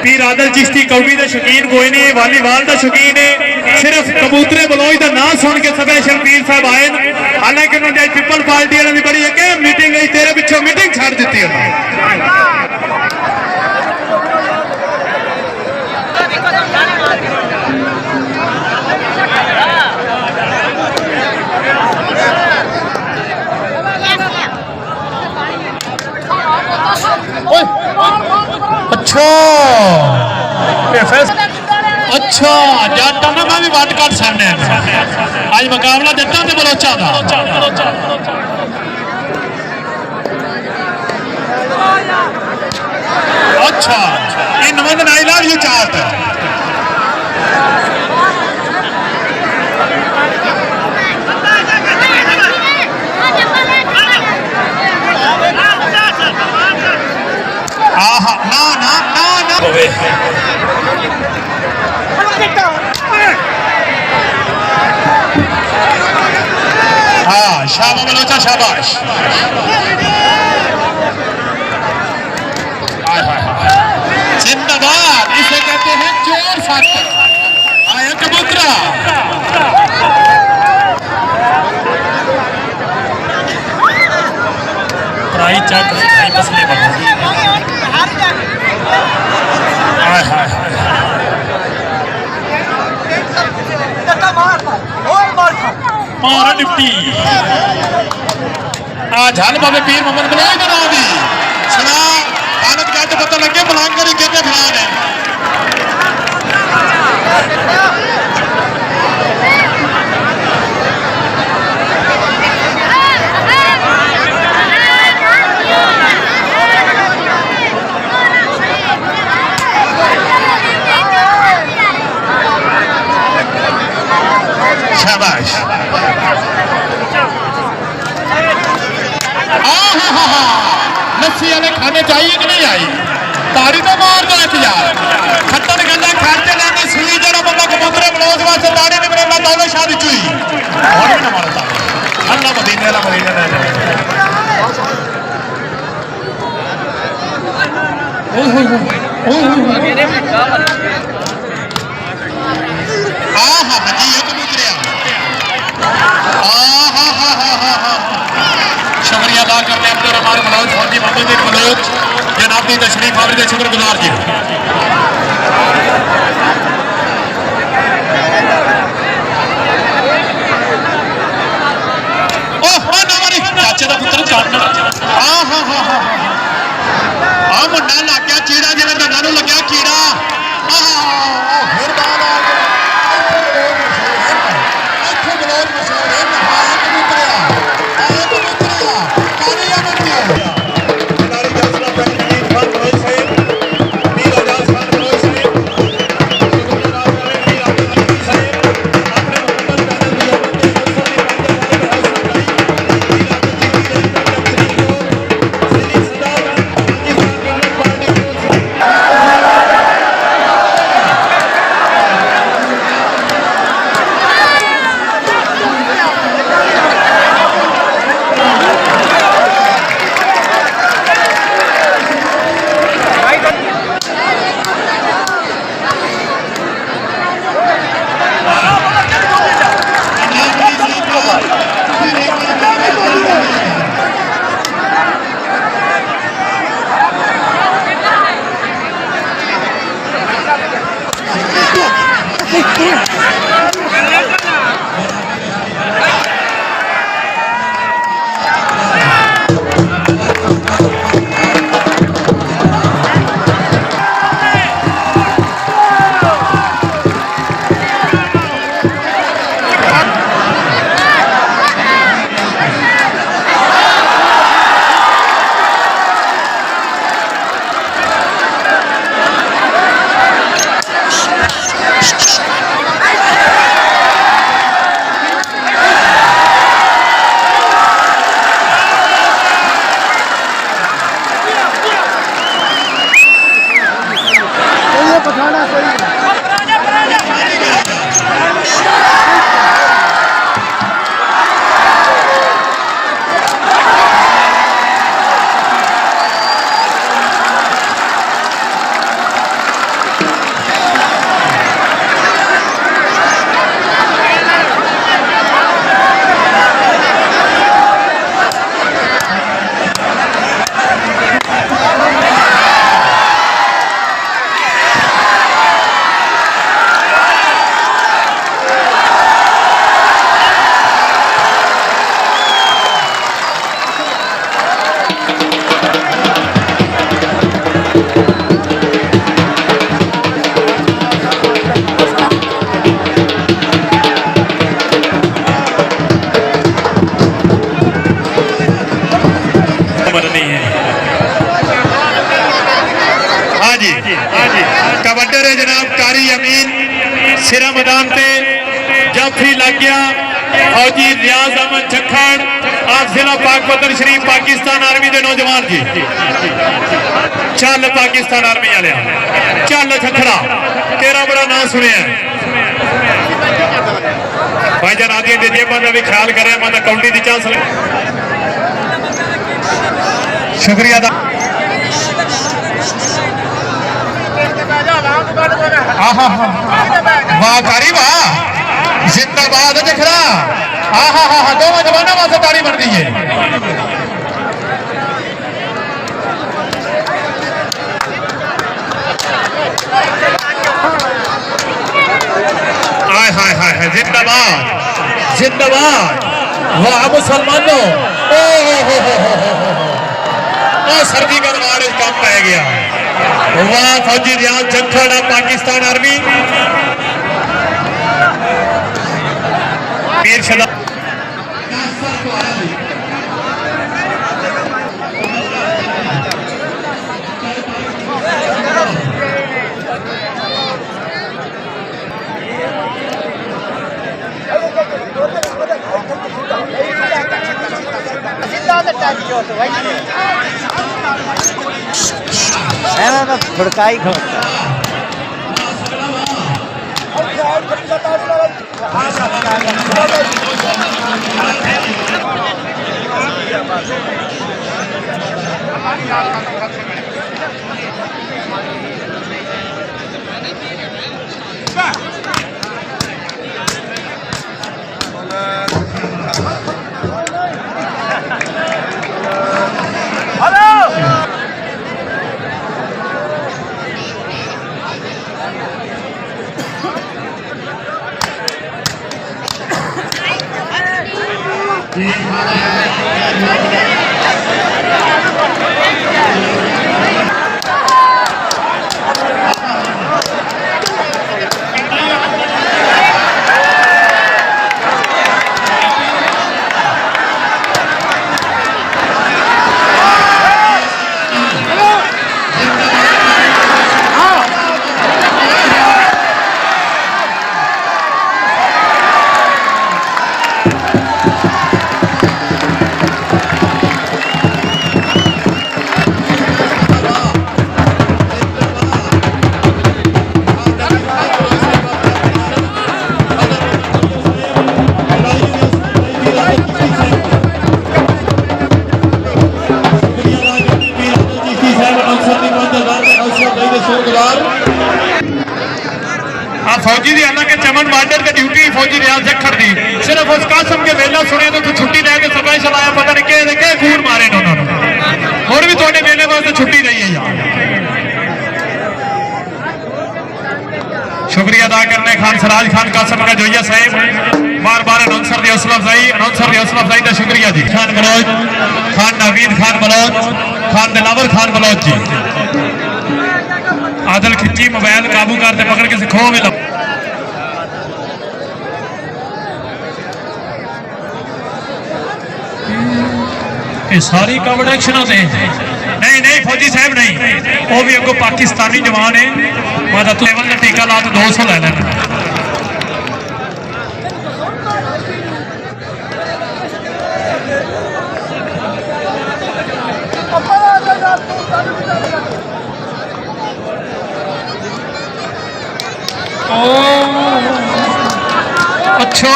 पीर आदल चिश्ती कौड़ी का शौकीन कोई नहीं, वालीबाल का शौकीन है। सिर्फ कबूतरे बलौज का नाम सुन के स्पेशल पीर साहब आए। हालांकि उन्होंने पीपल पार्टी वालों की बड़ी अगे मीटिंग आई, तेरे पिछों मीटिंग छड़ दी अच्छा जट्टा ना मैं भी वट कट सकने आज मुकाबला जट्टा ते बलोचा दा। अच्छा ये नमन आई लव यू चाट ना ना ना ना हाँ शाबाश बलोचा शाबाश। जिंदाबाद इसे कहते हैं चोर फट आया कबूतरा। ट्राई चक ट्राई मसले मारा निपटी आज हल बाबे पीर मोहम्मद बलोच बना दी सुना हालत क्या तो पता लगे बलांग करी कहते फलान है। शाबाश लस्सी वाले खाने चाहिए कि नहीं आई तारी तो मार दो एक यार खट्टन गंदा खाते लेने सुई जरा बंदा कबूतरे बलोच वास्ते तारी ने मेरे दोनों शादी चुई और भी ना मारता अल्लाह मदीने वाला शुक्रिया अदा करते हैं अब्दुल बलोच फौजी मोहम्मद बलोच जनाब की तशरीफ आवरी के शुक्रगुजार जी। चाचे का पुत्र हाँ हाँ हाँ हाँ हाँ मुंडा लग गया चीड़ा जिन्हें दंदा लग गया कीड़ा कबड्डर है जनाब कारी अमीन सिरा मैदान से जाफी लग गया फौजी रियाज अहमद झक्खड़ आप जिला पाकपत्र शरीफ पाकिस्तान आर्मी के नौजवान जी चल पाकिस्तान आर्मी वाले चल झक्खड़ा तेरा बड़ा नाम सुनिया भाईजान आदि के जेबा का भी ख्याल करे मैं काउंटी की चांस शुक्रिया वाह कारी वाह जिंदाबाद झक्खड़ा दोनों जवानों वास्ते ताड़ी बन दी है हाय हाय हाय हाय जिंदाबाद जिंदाबाद वाह मुसलमानों ओ सर्दी का मार कम पै गया वाह फौजी रियाज झक्खड़ पाकिस्तान आर्मी पीर शदा फड़काई फौजी की हालांकि चमन बार्डर की ड्यूटी फौजी रियाज झक्खड़ की सिर्फ उस कासम के वेला सुने तो छुट्टी लैके स्पेशल आया पता नहीं कि खून मारे ने उन्होंने और भी थोड़े वेले वास्ते छुट्टी नहीं है यार शुक्रिया अदा करने खान सराज खान कासम का जोइया साहब बार बार अनाउंसर की हौसला अफजाई का शुक्रिया जी खान बलोच खान नावीद खान बलोच खान दिलावर खान बलोच जी आदल खिच्ची मोबाइल काबू करते पकड़ के सिखो में सारी कवर एक्शन से नहीं नहीं फौजी साहब नहीं वो भी अगो पाकिस्तानी जवान है मदद लेवल का टीका ला तो 200 ले लेना अच्छा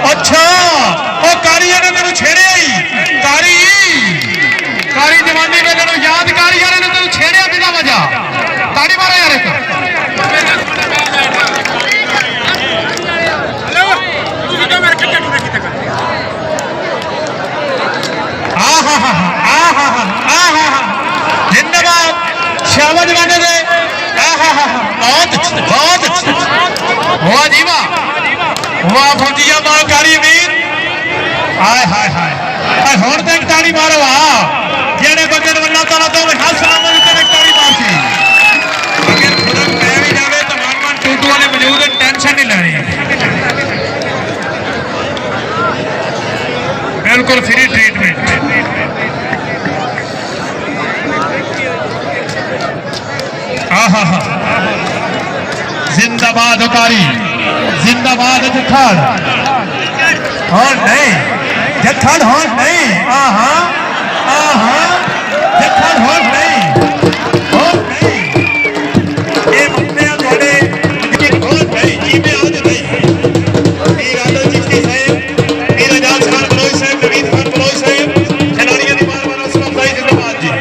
अच्छा ओ कारी ने तेन छेड़िया ही कारी जवानी में तेन याद कारी ने तेन छेड़िया बिना वजह ताड़ी मारा यार जिंदाबाद शाबाश जवाने दे बहुत वाह जी वाह फौजिया वाह कारी अमीन हाय हाय हाय हुण तो एक ताड़ी मारो जेड़े बंदे अल्लाह ताला तो हर सलामत ते एक ताड़ी मारसी अगर फर्क पै भी जावे तो मान टूटू वाले मौजूद है टेंशन नहीं लेनी बिल्कुल फ्री ट्रीटमेंट आहा जिंदाबाद उकारी जिंदाबाद जखड़ हाँ नहीं जखड़ हाँ नहीं आहा आहा जखड़ हाँ नहीं हाँ नहीं ये मुद्दे थोड़े हाँ नहीं जिम्मे आज नहीं वीर आदल चिश्ती साहब वीर अजाज खान बलोच साहब नवीद खान बलोच साहब खिलाड़ियों की बार बार असलम भाई जिंदाबाद जी